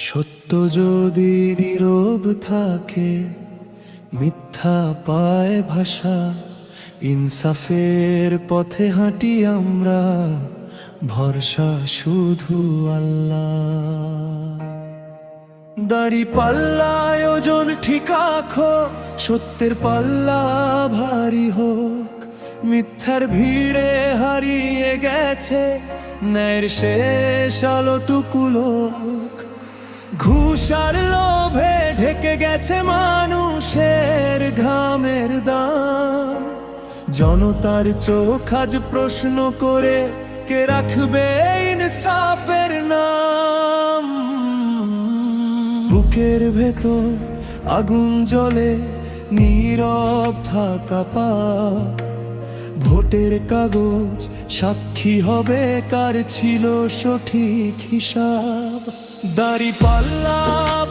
সত্য যদি নীরব থাকে, মিথ্যা পায় ভাষা। ইনসাফের পথে হাঁটি আমরা, ভরসা শুধু আল্লাহ। দাড়ি পাল্লায় ওজন ঠিক রাখো, সত্যের পাল্লা ভারী হোক। মিথ্যার ভিড়ে হারিয়ে গেছে ন্যায়ের শেষ আলোটুকু লোক। ঘুষ আর লোভে ঢেকে গেছে মানুষের ঘামের দাম। জনতার চোখ আজ প্রশ্ন করে, কে রাখবে ইনসাফের নাম? বুকের ভেতর আগুন জ্বলে, নীরব থাকা পাপ। ভোটের কাগজ সাক্ষী হবে কার ছিল সঠিক হিসাব। দাঁড়িপাল্লা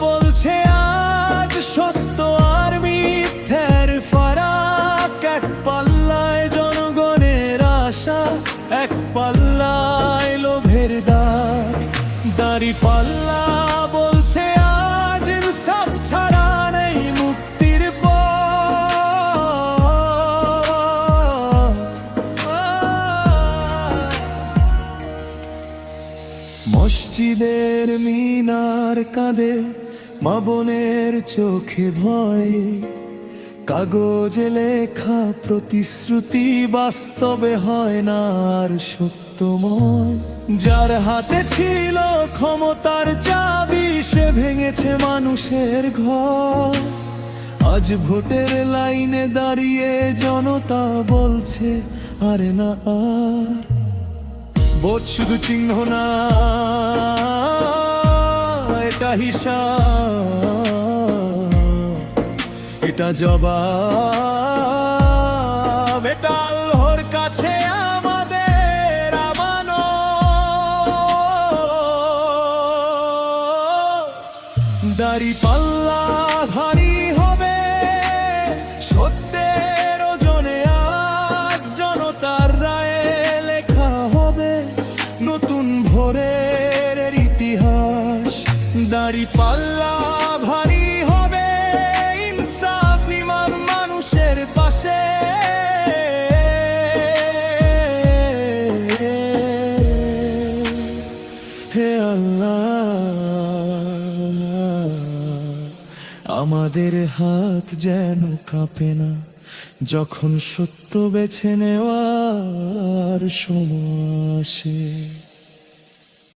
বলছে আজ সত্য আর মিথ্যার ফারাক। এক পাল্লায় জনগণের আশা, এক পাল্লায় লোভের ডাক। দাঁড়িপাল্লা বলছে আজ ইনসাফ ছাড়া নেই মুক্তির পথ। মসজিদের মিনার কাঁদে, মা বোনের চোখে ভয়। কাগজে লেখা প্রতিশ্রুতি বাস্তবে হয় না আর সত্যময়। যার হাতে ছিল ক্ষমতার চাবি, সে ভেঙেছে মানুষের ঘর। আজ ভোটের লাইনে দাঁড়িয়ে জনতা বলছে আরে না আর। ভোট শুধু চিহ্ন না, এটা হিসাব, এটা জবাব। এটা আল্লাহর কাছে আমাদের আমানত। দাঁড়িপাল্লা ভারী হবে সত্যের ওজনে, আজ জনতার রায়ে লেখা হবে নতুন ভোরের ইতিহাস। দাঁড়িপাল্লা ভারী হবে ইনসাফ, ইমান মানুষের পাশে। হে আল্লাহ, আমাদের হাত যেন কাঁপে না যখন সত্য বেছে নেওয়ার সময় আসে।